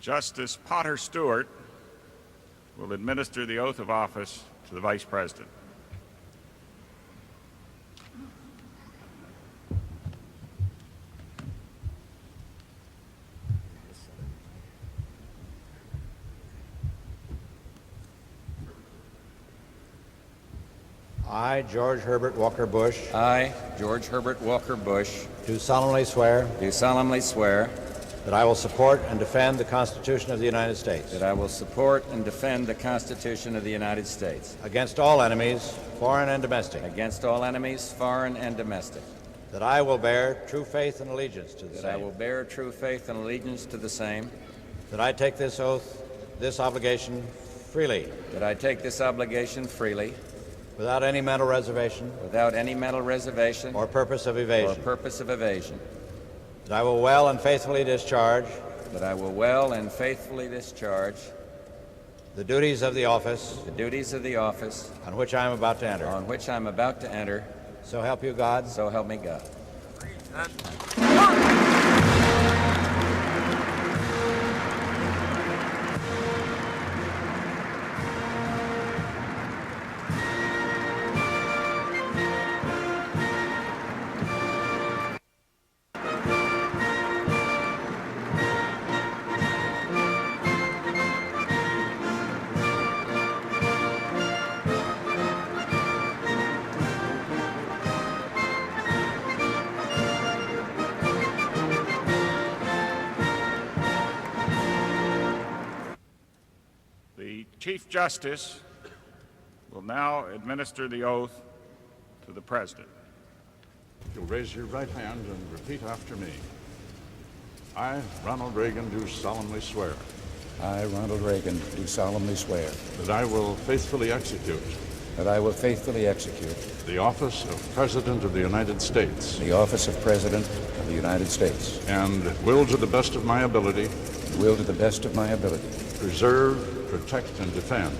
Justice Potter Stewart will administer the oath of office to the Vice President. I, George Herbert Walker Bush, I, George Herbert Walker Bush, do solemnly swear that I will support and defend the Constitution of the United States I will support and defend the Constitution of the United States against all enemies, foreign and domestic, against all enemies, foreign and domestic, that I will bear true faith and allegiance to the that same, I will bear true faith and allegiance to the same, that I take this oath, this obligation freely, that I take this obligation freely, without any mental reservation without any mental reservation or purpose of evasion, that I will well and faithfully discharge the duties of the office on which I am about to enter. So help you God. So help me God. The Chief Justice will now administer the oath to the President. You'll raise your right hand and repeat after me. I, Ronald Reagan, do solemnly swear I, Ronald Reagan, do solemnly swear that I will faithfully execute that I will faithfully execute the office of President of the United States the office of President of the United States and will, to the best of my ability, preserve, protect, and defend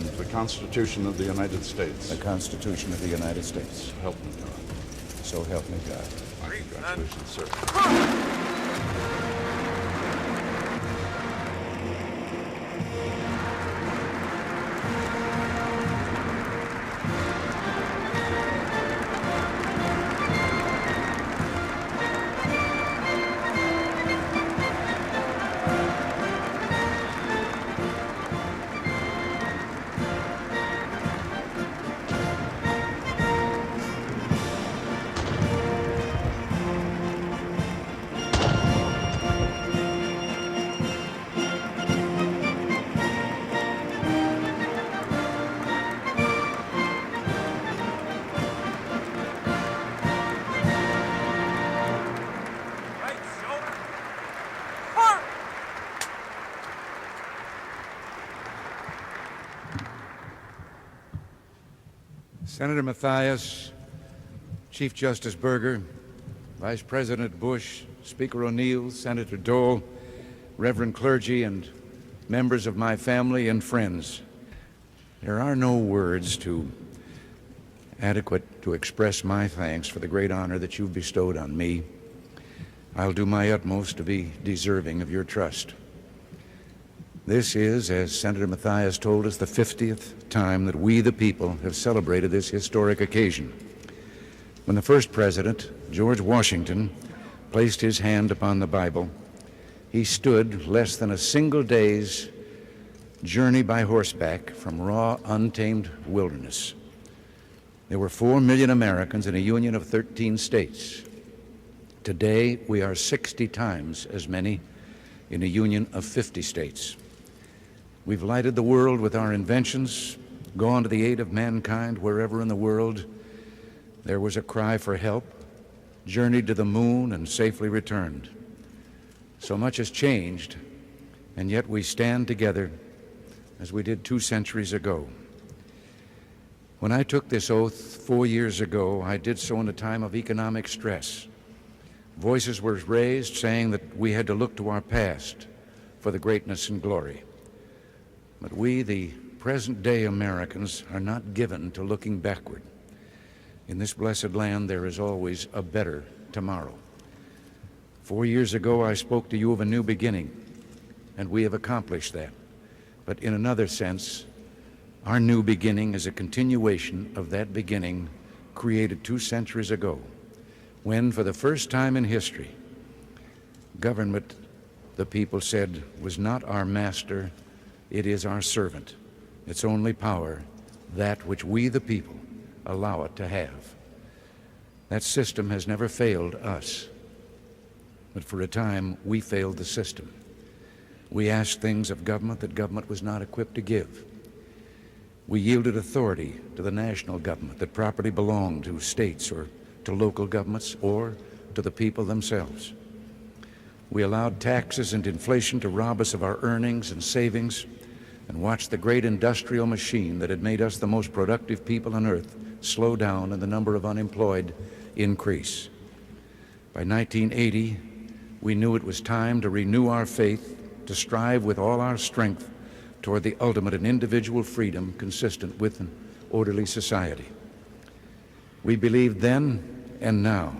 the Constitution of the United States. So help me God. So help me God. My congratulations, sir. Senator Mathias, Chief Justice Berger, Vice President Bush, Speaker O'Neill, Senator Dole, Reverend clergy, and members of my family and friends. There are no words adequate to express my thanks for the great honor that you've bestowed on me. I'll do my utmost to be deserving of your trust. This is, as Senator Mathias told us, the 50th time that we, the people, have celebrated this historic occasion. When the first president, George Washington, placed his hand upon the Bible, he stood less than a single day's journey by horseback from raw, untamed wilderness. There were 4 million Americans in a union of 13 states. Today, we are 60 times as many in a union of 50 states. We've lighted the world with our inventions, gone to the aid of mankind wherever in the world there was a cry for help, journeyed to the moon, and safely returned. So much has changed, and yet we stand together as we did 2 centuries ago. When I took this oath 4 years ago, I did so in a time of economic stress. Voices were raised saying that we had to look to our past for the greatness and glory. But we, the present-day Americans, are not given to looking backward. In this blessed land, there is always a better tomorrow. 4 years ago, I spoke to you of a new beginning, and we have accomplished that. But in another sense, our new beginning is a continuation of that beginning created 2 centuries ago, when, for the first time in history, government, the people said, was not our master, it is our servant. Its only power, that which we, the people, allow it to have. That system has never failed us, but for a time we failed the system. We asked things of government that government was not equipped to give. We yielded authority to the national government that properly belonged to states or to local governments or to the people themselves. We allowed taxes and inflation to rob us of our earnings and savings and watched the great industrial machine that had made us the most productive people on earth slow down and the number of unemployed increase. By 1980, we knew it was time to renew our faith, to strive with all our strength toward the ultimate in individual freedom consistent with an orderly society. We believed then and now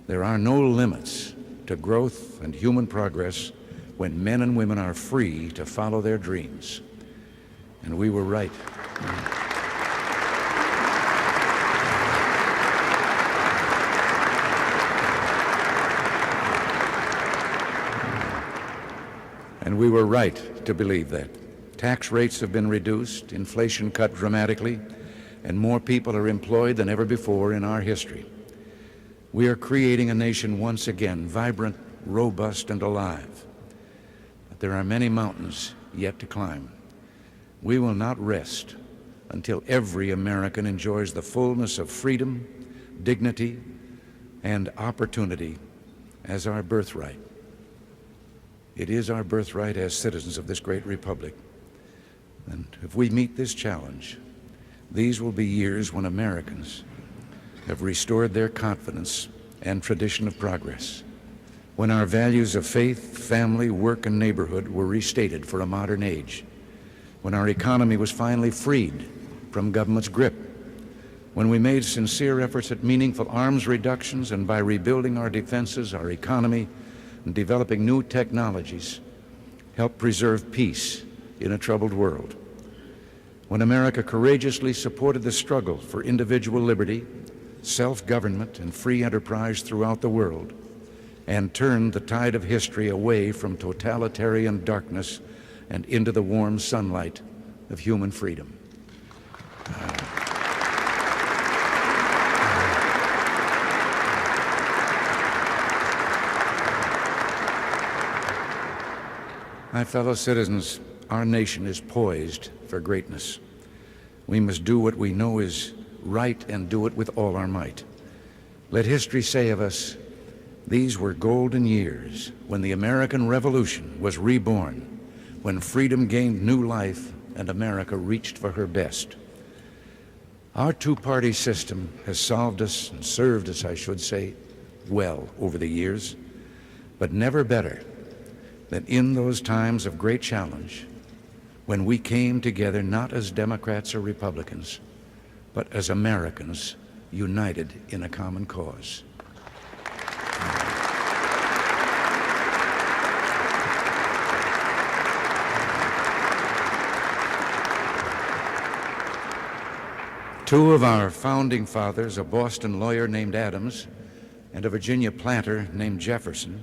there are no limits to growth and human progress when men and women are free to follow their dreams. And we were right. And we were right to believe that. Tax rates have been reduced, inflation cut dramatically, and more people are employed than ever before in our history. We are creating a nation once again, vibrant, robust, and alive. But there are many mountains yet to climb. We will not rest until every American enjoys the fullness of freedom, dignity, and opportunity as our birthright. It is our birthright as citizens of this great republic. And if we meet this challenge, these will be years when Americans have restored their confidence and tradition of progress, when our values of faith, family, work, and neighborhood were restated for a modern age, when our economy was finally freed from government's grip, when we made sincere efforts at meaningful arms reductions and by rebuilding our defenses, our economy, and developing new technologies, helped preserve peace in a troubled world. When America courageously supported the struggle for individual liberty, self-government, and free enterprise throughout the world, and turned the tide of history away from totalitarian darkness and into the warm sunlight of human freedom. My fellow citizens, our nation is poised for greatness. We must do what we know is right and do it with all our might. Let history say of us, these were golden years when the American Revolution was reborn, when freedom gained new life and America reached for her best. Our two-party system has served us, I should say, well over the years, but never better than in those times of great challenge when we came together not as Democrats or Republicans, but as Americans united in a common cause. Two of our founding fathers, a Boston lawyer named Adams and a Virginia planter named Jefferson,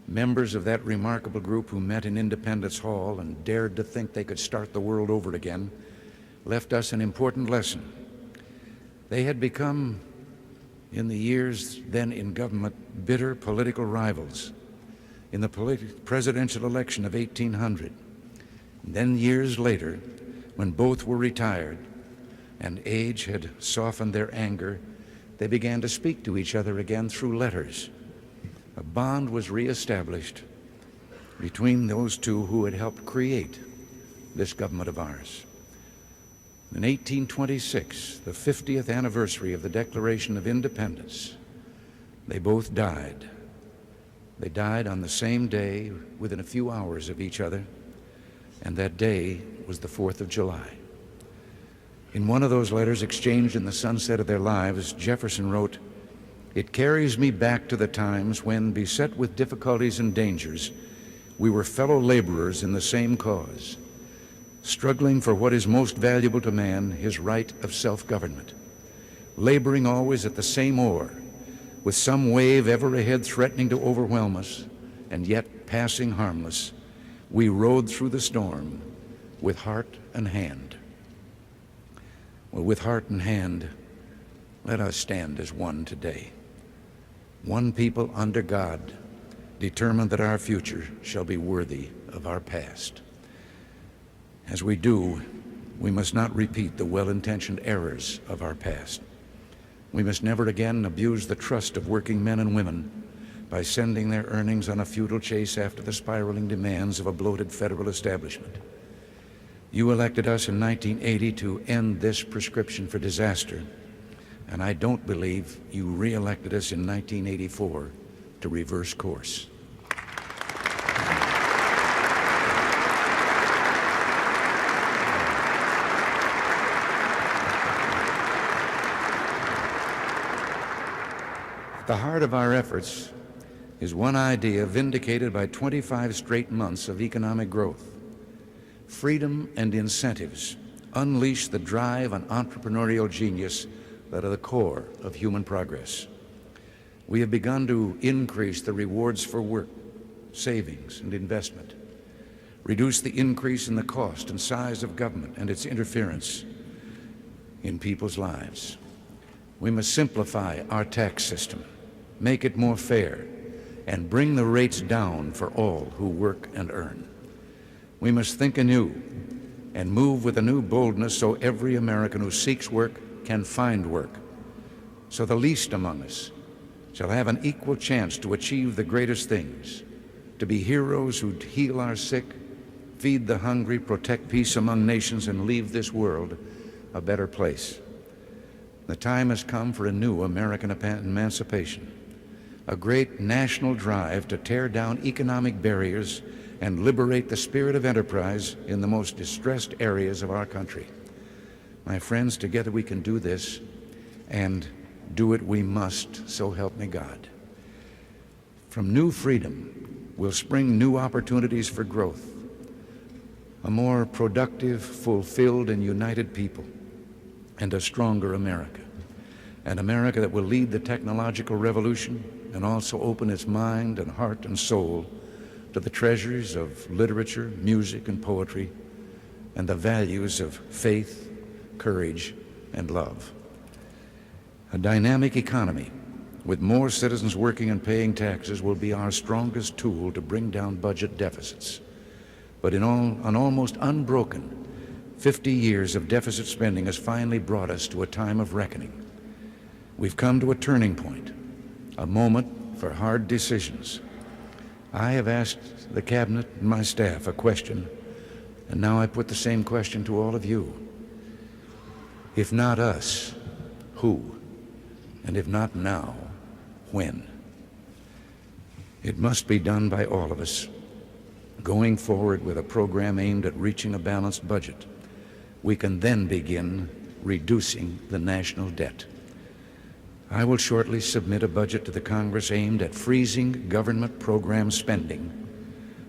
members of that remarkable group who met in Independence Hall and dared to think they could start the world over again, left us an important lesson. They had become, in the years then in government, bitter political rivals in the presidential election of 1800. And then years later, when both were retired and age had softened their anger, they began to speak to each other again through letters. A bond was reestablished between those two who had helped create this government of ours. In 1826, the 50th anniversary of the Declaration of Independence, they both died. They died on the same day, within a few hours of each other, and that day was the 4th of July. In one of those letters exchanged in the sunset of their lives, Jefferson wrote, It carries me back to the times when, beset with difficulties and dangers, we were fellow laborers in the same cause, struggling for what is most valuable to man, his right of self-government, laboring always at the same oar, with some wave ever ahead threatening to overwhelm us, and yet passing harmless. We rode through the storm with heart and hand. Well, with heart and hand, let us stand as one today. One people under God, determined that our future shall be worthy of our past. As we do, we must not repeat the well-intentioned errors of our past. We must never again abuse the trust of working men and women by sending their earnings on a futile chase after the spiraling demands of a bloated federal establishment. You elected us in 1980 to end this prescription for disaster, and I don't believe you re-elected us in 1984 to reverse course. At the heart of our efforts is one idea vindicated by 25 straight months of economic growth. Freedom and incentives unleash the drive and entrepreneurial genius that are the core of human progress. We have begun to increase the rewards for work, savings, and investment, reduce the increase in the cost and size of government and its interference in people's lives. We must simplify our tax system, make it more fair, and bring the rates down for all who work and earn. We must think anew and move with a new boldness so every American who seeks work can find work, so the least among us shall have an equal chance to achieve the greatest things, to be heroes who heal our sick, feed the hungry, protect peace among nations, and leave this world a better place. The time has come for a new American emancipation, a great national drive to tear down economic barriers and liberate the spirit of enterprise in the most distressed areas of our country. My friends, together we can do this, and do it we must, so help me God. From new freedom will spring new opportunities for growth, a more productive, fulfilled, and united people, and a stronger America. An America that will lead the technological revolution and also open its mind and heart and soul to the treasures of literature, music, and poetry, and the values of faith, courage, and love. A dynamic economy with more citizens working and paying taxes will be our strongest tool to bring down budget deficits. But an almost unbroken 50 years of deficit spending has finally brought us to a time of reckoning. We've come to a turning point, a moment for hard decisions. I have asked the Cabinet and my staff a question, and now I put the same question to all of you. If not us, who? And if not now, when? It must be done by all of us, going forward with a program aimed at reaching a balanced budget. We can then begin reducing the national debt. I will shortly submit a budget to the Congress aimed at freezing government program spending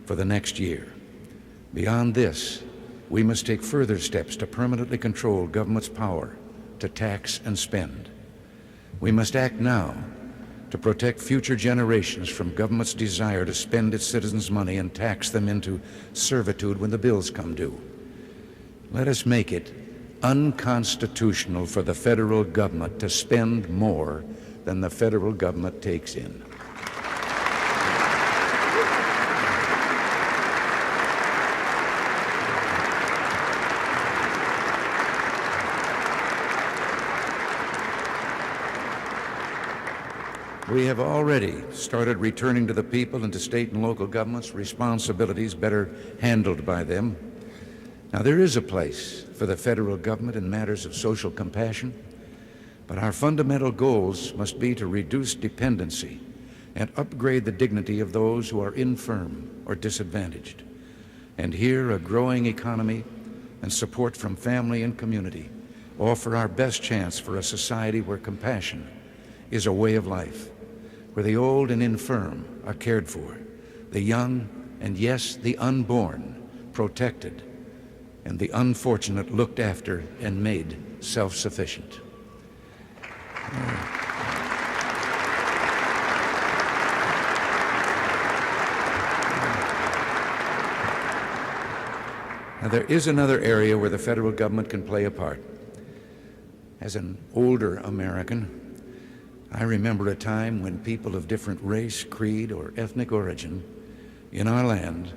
for the next year. Beyond this, we must take further steps to permanently control government's power to tax and spend. We must act now to protect future generations from government's desire to spend its citizens' money and tax them into servitude when the bills come due. Let us make it unconstitutional for the federal government to spend more than the federal government takes in. We have already started returning to the people and to state and local governments responsibilities better handled by them. Now, there is a place for the federal government in matters of social compassion, but our fundamental goals must be to reduce dependency and upgrade the dignity of those who are infirm or disadvantaged. And here, a growing economy and support from family and community offer our best chance for a society where compassion is a way of life, where the old and infirm are cared for, the young and, yes, the unborn protected, and the unfortunate looked after and made self-sufficient. Now, there is another area where the federal government can play a part. As an older American, I remember a time when people of different race, creed, or ethnic origin in our land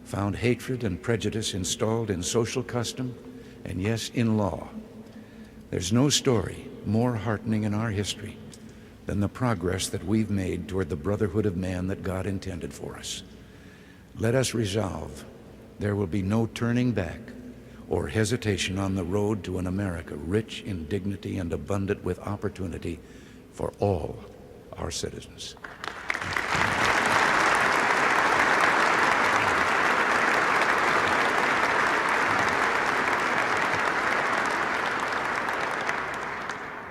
found hatred and prejudice installed in social custom and, yes, in law. There's no story more heartening in our history than the progress that we've made toward the brotherhood of man that God intended for us. Let us resolve there will be no turning back or hesitation on the road to an America rich in dignity and abundant with opportunity for all our citizens.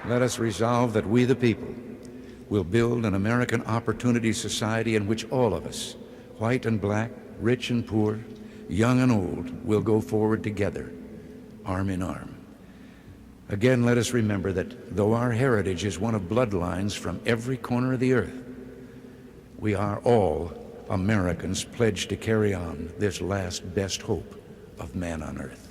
Let us resolve that we, the people, will build an American opportunity society in which all of us, white and black, rich and poor, young and old, will go forward together, arm in arm. Again, let us remember that though our heritage is one of bloodlines from every corner of the earth, we are all Americans pledged to carry on this last best hope of man on earth.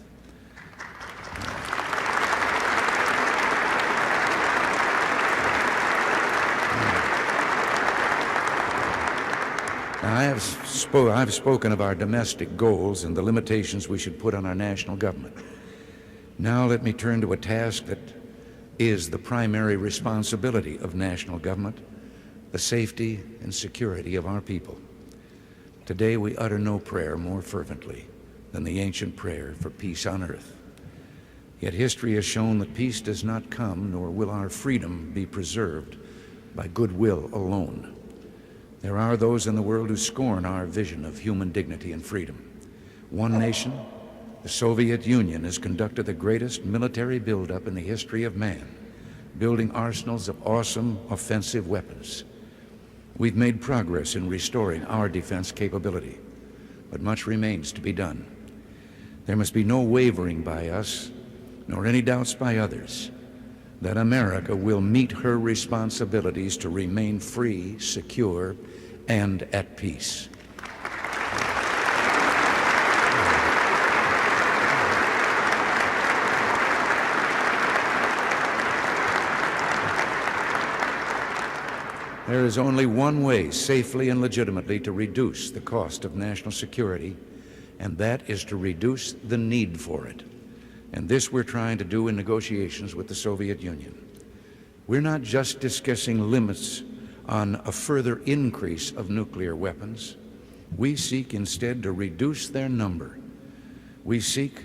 Now, I've spoken of our domestic goals and the limitations we should put on our national government. Now let me turn to a task that is the primary responsibility of national government, the safety and security of our people. Today we utter no prayer more fervently than the ancient prayer for peace on earth. Yet history has shown that peace does not come, nor will our freedom be preserved by goodwill alone. There are those in the world who scorn our vision of human dignity and freedom. One nation, the Soviet Union, has conducted the greatest military buildup in the history of man, building arsenals of awesome offensive weapons. We've made progress in restoring our defense capability, but much remains to be done. There must be no wavering by us, nor any doubts by others, that America will meet her responsibilities to remain free, secure, and at peace. There is only one way safely and legitimately to reduce the cost of national security, and that is to reduce the need for it. And this we're trying to do in negotiations with the Soviet Union. We're not just discussing limits on a further increase of nuclear weapons. We seek instead to reduce their number. We seek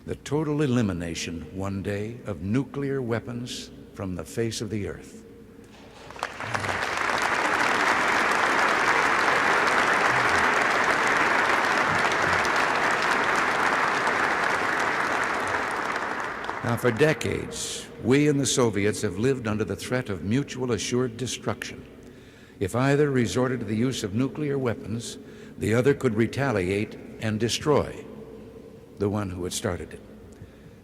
the total elimination one day of nuclear weapons from the face of the earth. Now, for decades, we and the Soviets have lived under the threat of mutual assured destruction. If either resorted to the use of nuclear weapons, the other could retaliate and destroy the one who had started it.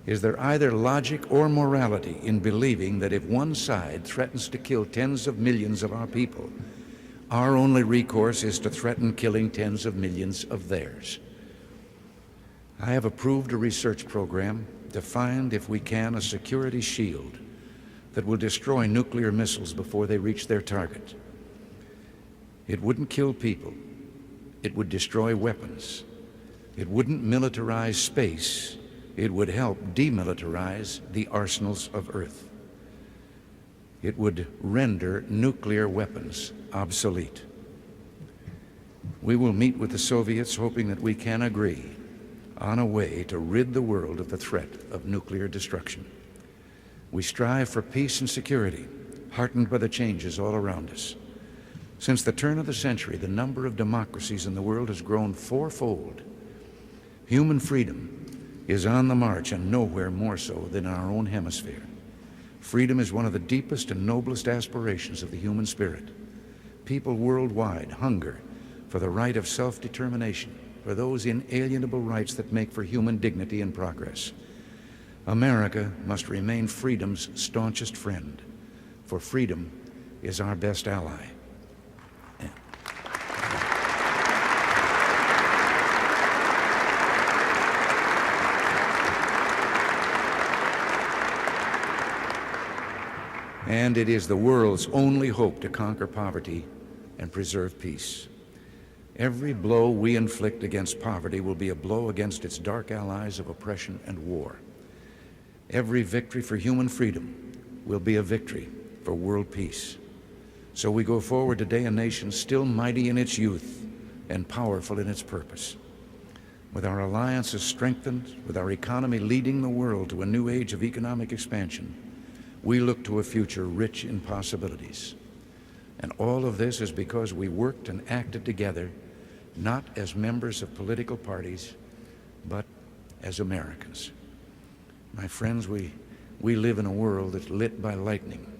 Is there either logic or morality in believing that if one side threatens to kill tens of millions of our people, our only recourse is to threaten killing tens of millions of theirs? I have approved a research program to find, if we can, a security shield that will destroy nuclear missiles before they reach their target. It wouldn't kill people. It would destroy weapons. It wouldn't militarize space. It would help demilitarize the arsenals of Earth. It would render nuclear weapons obsolete. We will meet with the Soviets hoping that we can agree on a way to rid the world of the threat of nuclear destruction. We strive for peace and security, heartened by the changes all around us. Since the turn of the century, the number of democracies in the world has grown fourfold. Human freedom is on the march, and nowhere more so than in our own hemisphere. Freedom is one of the deepest and noblest aspirations of the human spirit. People worldwide hunger for the right of self-determination, for those inalienable rights that make for human dignity and progress. America must remain freedom's staunchest friend, for freedom is our best ally. And it is the world's only hope to conquer poverty and preserve peace. Every blow we inflict against poverty will be a blow against its dark allies of oppression and war. Every victory for human freedom will be a victory for world peace. So we go forward today, a nation still mighty in its youth and powerful in its purpose. With our alliances strengthened, with our economy leading the world to a new age of economic expansion, we look to a future rich in possibilities. And all of this is because we worked and acted together, not as members of political parties, but as Americans. My friends, we live in a world that's lit by lightning.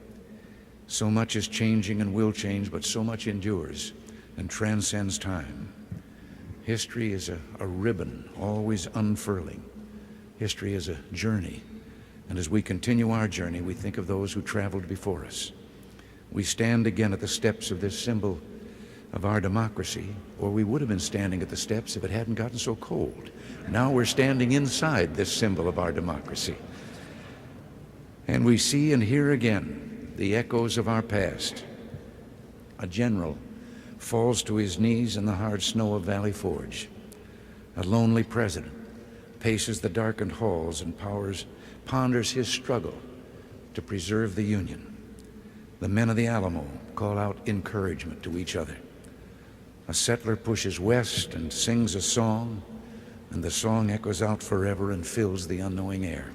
So much is changing and will change, but so much endures and transcends time. History is a ribbon, always unfurling. History is a journey. And as we continue our journey, we think of those who traveled before us. We stand again at the steps of this symbol of our democracy, or we would have been standing at the steps if it hadn't gotten so cold. Now we're standing inside this symbol of our democracy. And we see and hear again the echoes of our past. A general falls to his knees in the hard snow of Valley Forge. A lonely president paces the darkened halls and ponders his struggle to preserve the Union. The men of the Alamo call out encouragement to each other. A settler pushes west and sings a song, and the song echoes out forever and fills the unknowing air.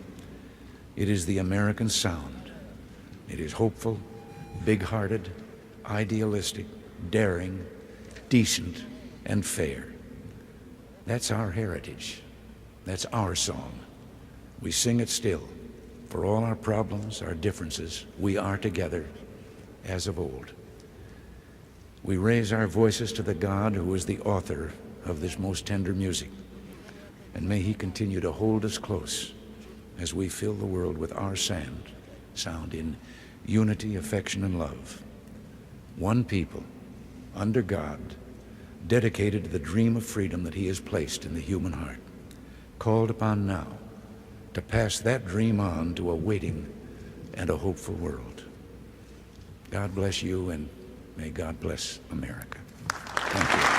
It is the American sound. It is hopeful, big-hearted, idealistic, daring, decent, and fair. That's our heritage. That's our song. We sing it still. For all our problems, our differences, we are together as of old. We raise our voices to the God who is the author of this most tender music. And may he continue to hold us close as we fill the world with our sound in unity, affection, and love. One people, under God, dedicated to the dream of freedom that he has placed in the human heart, called upon now to pass that dream on to a waiting and a hopeful world. God bless you, and may God bless America. Thank you.